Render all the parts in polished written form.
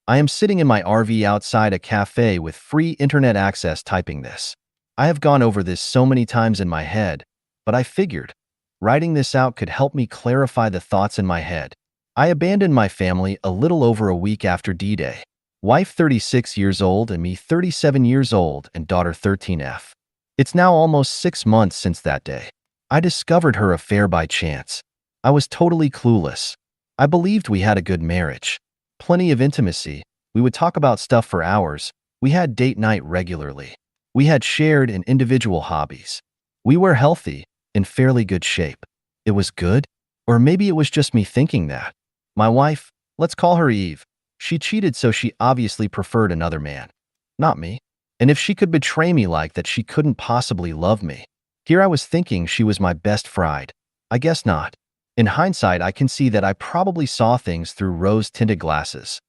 I am sitting in my RV outside a cafe with free internet access typing this. I have gone over this so many times in my head, but I figured writing this out could help me clarify the thoughts in my head. I abandoned my family a little over a week after D-Day. Wife 36 years old and me 37 years old and daughter 13F. It's now almost 6 months since that day. I discovered her affair by chance. I was totally clueless. I believed we had a good marriage. Plenty of intimacy. We would talk about stuff for hours. We had date night regularly. We had shared and individual hobbies. We were healthy, in fairly good shape. It was good? Or maybe it was just me thinking that. My wife, let's call her Eve, she cheated, so she obviously preferred another man. Not me. And if she could betray me like that, she couldn't possibly love me. Here I was thinking she was my best friend. I guess not. In hindsight, I can see that I probably saw things through rose-tinted glasses.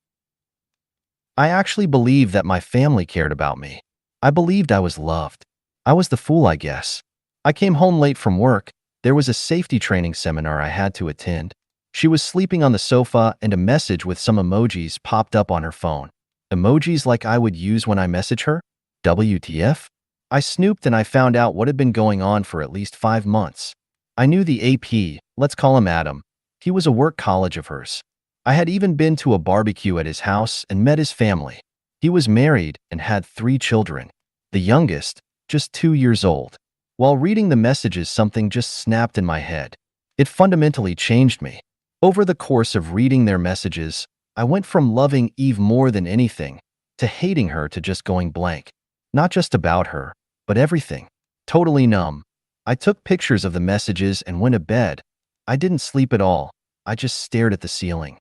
I actually believed that my family cared about me. I believed I was loved. I was the fool, I guess. I came home late from work. There was a safety training seminar I had to attend. She was sleeping on the sofa and a message with some emojis popped up on her phone. Emojis like I would use when I message her? WTF? I snooped and I found out what had been going on for at least 5 months. I knew the AP, let's call him Adam. He was a work colleague of hers. I had even been to a barbecue at his house and met his family. He was married and had 3 children. The youngest, just 2 years old. While reading the messages, something just snapped in my head. It fundamentally changed me. Over the course of reading their messages, I went from loving Eve more than anything to hating her to just going blank. Not just about her, but everything. Totally numb. I took pictures of the messages and went to bed. I didn't sleep at all. I just stared at the ceiling.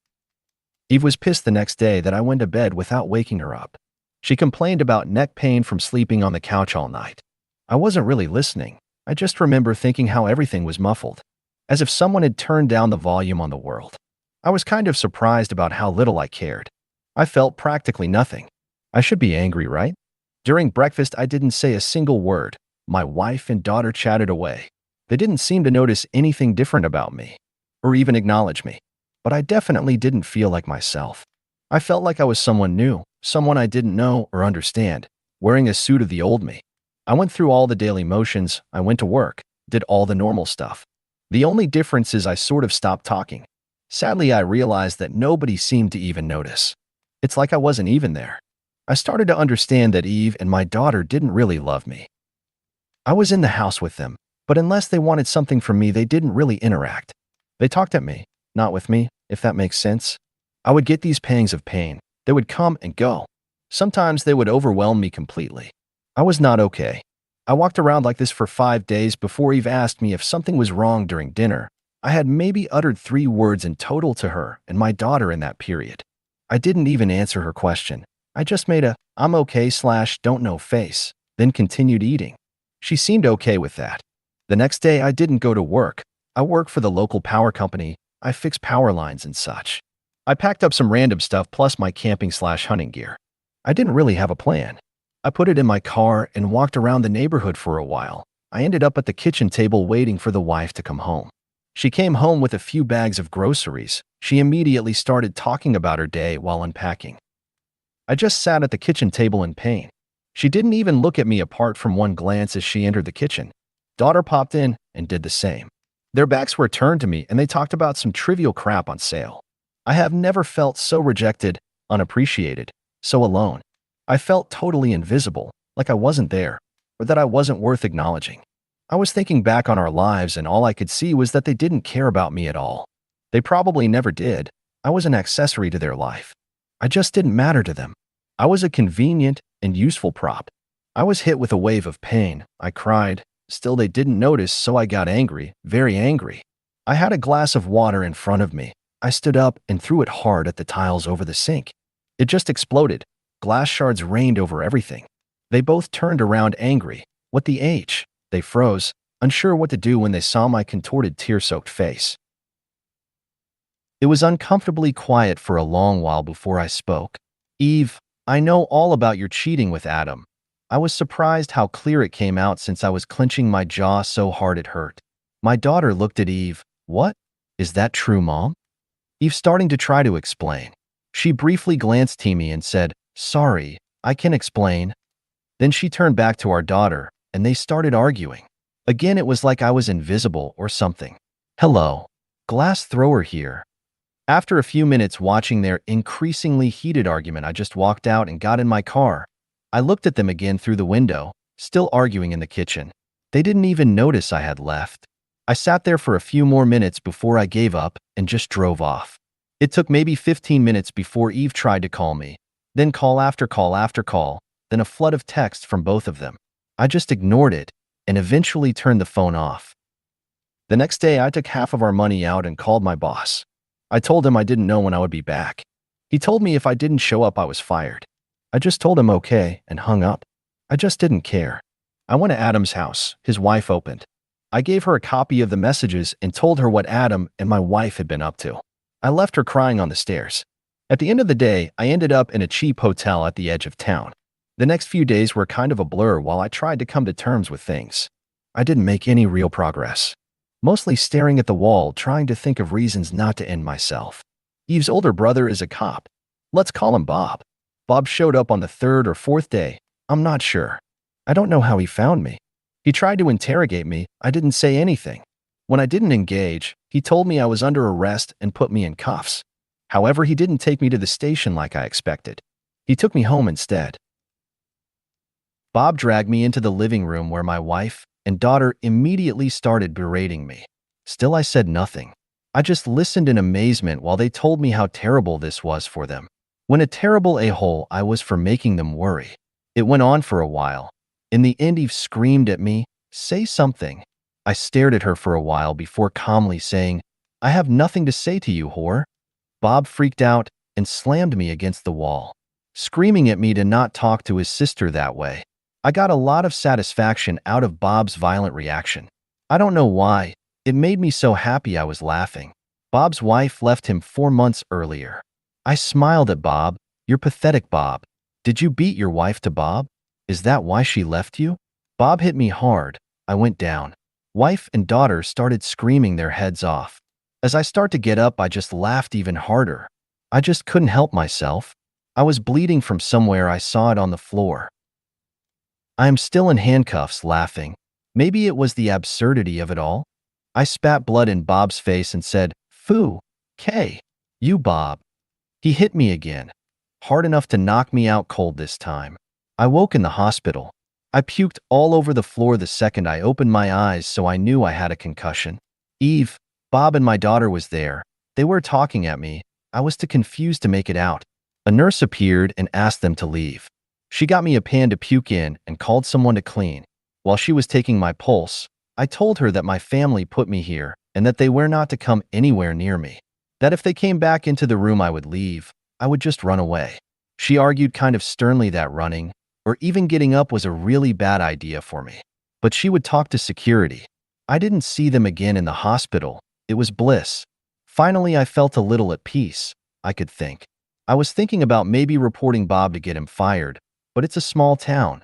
Eve was pissed the next day that I went to bed without waking her up. She complained about neck pain from sleeping on the couch all night. I wasn't really listening. I just remember thinking how everything was muffled, as if someone had turned down the volume on the world. I was kind of surprised about how little I cared. I felt practically nothing. I should be angry, right? During breakfast, I didn't say a single word. My wife and daughter chatted away. They didn't seem to notice anything different about me, or even acknowledge me. But I definitely didn't feel like myself. I felt like I was someone new, someone I didn't know or understand, wearing a suit of the old me. I went through all the daily motions. I went to work, did all the normal stuff. The only difference is I sort of stopped talking. Sadly, I realized that nobody seemed to even notice. It's like I wasn't even there. I started to understand that Eve and my daughter didn't really love me. I was in the house with them, but unless they wanted something from me, they didn't really interact. They talked at me, not with me, if that makes sense. I would get these pangs of pain. They would come and go. Sometimes they would overwhelm me completely. I was not okay. I walked around like this for 5 days before Eve asked me if something was wrong during dinner. I had maybe uttered 3 words in total to her and my daughter in that period. I didn't even answer her question. I just made a "I'm okay" / "don't know" face, then continued eating. She seemed okay with that. The next day, I didn't go to work. I work for the local power company. I fix power lines and such. I packed up some random stuff plus my camping / hunting gear. I didn't really have a plan. I put it in my car and walked around the neighborhood for a while. I ended up at the kitchen table waiting for the wife to come home. She came home with a few bags of groceries. She immediately started talking about her day while unpacking. I just sat at the kitchen table in pain. She didn't even look at me apart from one glance as she entered the kitchen. Daughter popped in and did the same. Their backs were turned to me and they talked about some trivial crap on sale. I have never felt so rejected, unappreciated, so alone. I felt totally invisible, like I wasn't there, or that I wasn't worth acknowledging. I was thinking back on our lives and all I could see was that they didn't care about me at all. They probably never did. I was an accessory to their life. I just didn't matter to them. I was a convenient and useful prop. I was hit with a wave of pain. I cried. Still, they didn't notice, so I got angry, very angry. I had a glass of water in front of me. I stood up and threw it hard at the tiles over the sink. It just exploded. Glass shards rained over everything. They both turned around angry. What the H? They froze, unsure what to do when they saw my contorted, tear-soaked face. It was uncomfortably quiet for a long while before I spoke. Eve, I know all about your cheating with Adam. I was surprised how clear it came out since I was clenching my jaw so hard it hurt. My daughter looked at Eve. What? Is that true, Mom? Eve starting to try to explain. She briefly glanced at me and said, "Sorry, I can explain." Then she turned back to our daughter, and they started arguing. Again, it was like I was invisible or something. "Hello. Glass thrower here." After a few minutes watching their increasingly heated argument, I just walked out and got in my car. I looked at them again through the window, still arguing in the kitchen. They didn't even notice I had left. I sat there for a few more minutes before I gave up and just drove off. It took maybe 15 minutes before Eve tried to call me, then call after call after call, then a flood of texts from both of them. I just ignored it and eventually turned the phone off. The next day, I took half of our money out and called my boss. I told him I didn't know when I would be back. He told me if I didn't show up, I was fired. I just told him okay and hung up. I just didn't care. I went to Adam's house. His wife opened. I gave her a copy of the messages and told her what Adam and my wife had been up to. I left her crying on the stairs. At the end of the day, I ended up in a cheap hotel at the edge of town. The next few days were kind of a blur while I tried to come to terms with things. I didn't make any real progress. Mostly staring at the wall, trying to think of reasons not to end myself. Eve's older brother is a cop. Let's call him Bob. Bob showed up on the third or fourth day. I'm not sure. I don't know how he found me. He tried to interrogate me. I didn't say anything. When I didn't engage, he told me I was under arrest and put me in cuffs. However, he didn't take me to the station like I expected. He took me home instead. Bob dragged me into the living room where my wife and daughter immediately started berating me. Still, I said nothing. I just listened in amazement while they told me how terrible this was for them. When a terrible a-hole I was for making them worry. It went on for a while. In the end, Eve screamed at me, "Say something." I stared at her for a while before calmly saying, "I have nothing to say to you, whore." Bob freaked out and slammed me against the wall, screaming at me to not talk to his sister that way. I got a lot of satisfaction out of Bob's violent reaction. I don't know why. It made me so happy I was laughing. Bob's wife left him 4 months earlier. I smiled at Bob. "You're pathetic, Bob. Did you beat your wife to Bob? Is that why she left you?" Bob hit me hard. I went down. Wife and daughter started screaming their heads off. As I start to get up, I just laughed even harder. I just couldn't help myself. I was bleeding from somewhere. I saw it on the floor. I am still in handcuffs, laughing. Maybe it was the absurdity of it all. I spat blood in Bob's face and said, "Phoo, K. You, Bob." He hit me again, hard enough to knock me out cold this time. I woke in the hospital. I puked all over the floor the second I opened my eyes, so I knew I had a concussion. Eve, Bob, and my daughter was there. They were talking at me. I was too confused to make it out. A nurse appeared and asked them to leave. She got me a pan to puke in and called someone to clean. While she was taking my pulse, I told her that my family put me here and that they were not to come anywhere near me. That if they came back into the room, I would leave. I would just run away. She argued kind of sternly that running, or even getting up, was a really bad idea for me. But she would talk to security. I didn't see them again in the hospital. It was bliss. Finally, I felt a little at peace. I could think. I was thinking about maybe reporting Bob to get him fired, but it's a small town.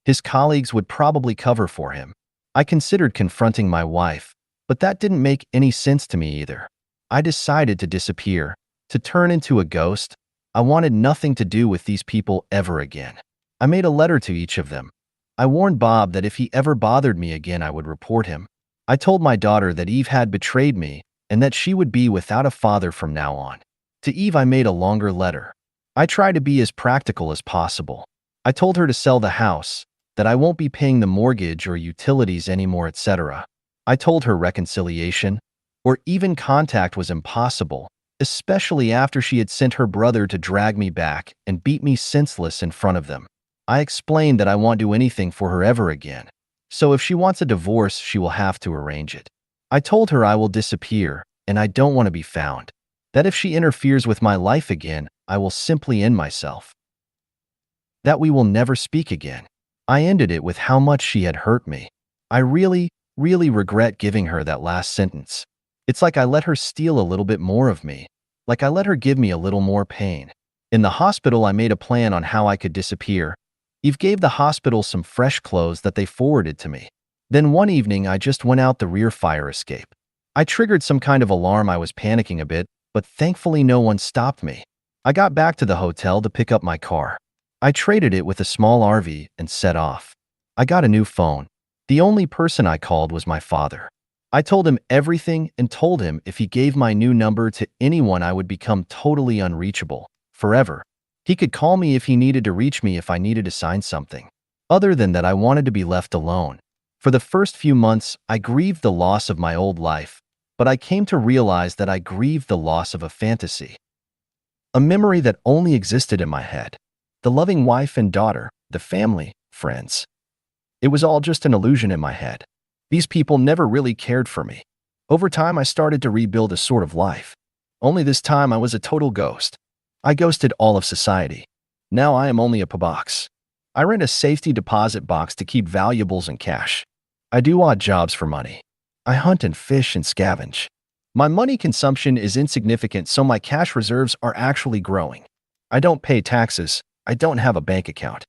His colleagues would probably cover for him. I considered confronting my wife, but that didn't make any sense to me either. I decided to disappear, to turn into a ghost. I wanted nothing to do with these people ever again. I made a letter to each of them. I warned Bob that if he ever bothered me again, I would report him. I told my daughter that Eve had betrayed me and that she would be without a father from now on. To Eve, I made a longer letter. I try to be as practical as possible. I told her to sell the house, that I won't be paying the mortgage or utilities anymore, etc. I told her reconciliation, or even contact, was impossible, especially after she had sent her brother to drag me back and beat me senseless in front of them. I explained that I won't do anything for her ever again, so if she wants a divorce, she will have to arrange it. I told her I will disappear, and I don't want to be found. That if she interferes with my life again, I will simply end myself. That we will never speak again. I ended it with how much she had hurt me. I really regret giving her that last sentence. It's like I let her steal a little bit more of me, like I let her give me a little more pain. In the hospital, I made a plan on how I could disappear. Eve gave the hospital some fresh clothes that they forwarded to me. Then one evening, I just went out the rear fire escape. I triggered some kind of alarm. I was panicking a bit, but thankfully no one stopped me. I got back to the hotel to pick up my car. I traded it with a small RV and set off. I got a new phone. The only person I called was my father. I told him everything and told him if he gave my new number to anyone, I would become totally unreachable, forever. He could call me if he needed to reach me if I needed to sign something. Other than that, I wanted to be left alone. For the first few months, I grieved the loss of my old life, but I came to realize that I grieved the loss of a fantasy, a memory that only existed in my head. The loving wife and daughter, the family, friends. It was all just an illusion in my head. These people never really cared for me. Over time, I started to rebuild a sort of life. Only this time, I was a total ghost. I ghosted all of society. Now I am only a box. I rent a safety deposit box to keep valuables and cash. I do odd jobs for money. I hunt and fish and scavenge. My money consumption is insignificant, so my cash reserves are actually growing. I don't pay taxes. I don't have a bank account.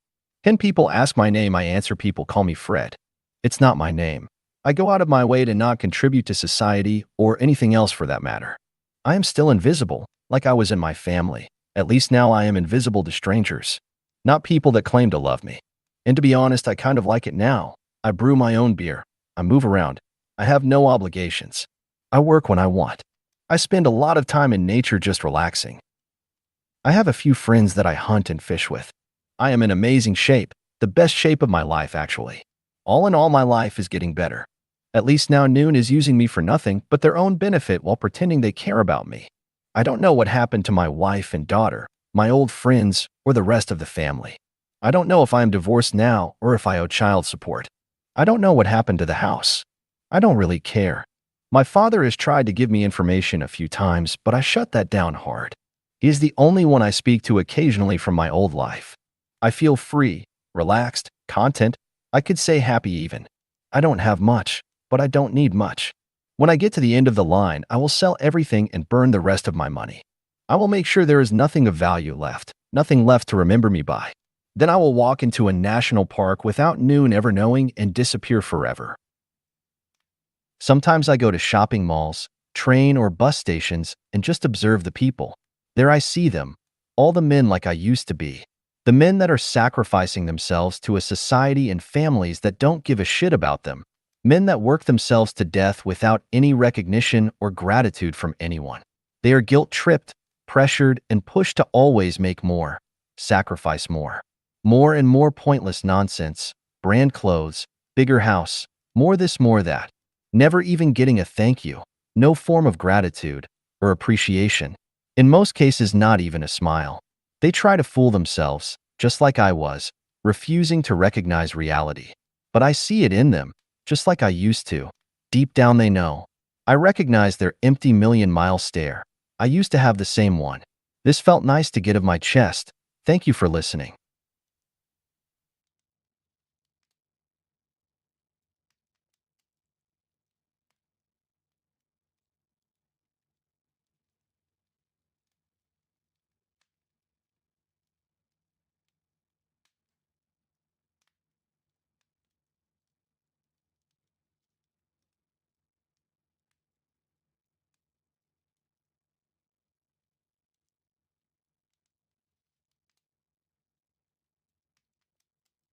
10 people ask my name, I answer. People call me Fred. It's not my name. I go out of my way to not contribute to society or anything else for that matter. I am still invisible, like I was in my family. At least now I am invisible to strangers, not people that claim to love me. And to be honest, I kind of like it now. I brew my own beer. I move around. I have no obligations. I work when I want. I spend a lot of time in nature just relaxing. I have a few friends that I hunt and fish with. I am in amazing shape, the best shape of my life actually. All in all, my life is getting better. At least now Noon is using me for nothing but their own benefit while pretending they care about me. I don't know what happened to my wife and daughter, my old friends, or the rest of the family. I don't know if I am divorced now or if I owe child support. I don't know what happened to the house. I don't really care. My father has tried to give me information a few times, but I shut that down hard. He is the only one I speak to occasionally from my old life. I feel free, relaxed, content. I could say happy even. I don't have much, but I don't need much. When I get to the end of the line, I will sell everything and burn the rest of my money. I will make sure there is nothing of value left, nothing left to remember me by. Then I will walk into a national park without Noon ever knowing and disappear forever. Sometimes I go to shopping malls, train or bus stations, and just observe the people. There I see them, all the men like I used to be. The men that are sacrificing themselves to a society and families that don't give a shit about them. Men that work themselves to death without any recognition or gratitude from anyone. They are guilt-tripped, pressured, and pushed to always make more, sacrifice more. More and more pointless nonsense, brand clothes, bigger house, more this, more that. Never even getting a thank you, no form of gratitude or appreciation. In most cases, not even a smile. They try to fool themselves, just like I was, refusing to recognize reality. But I see it in them, just like I used to. Deep down they know. I recognize their empty million-mile stare. I used to have the same one. This felt nice to get off my chest. Thank you for listening.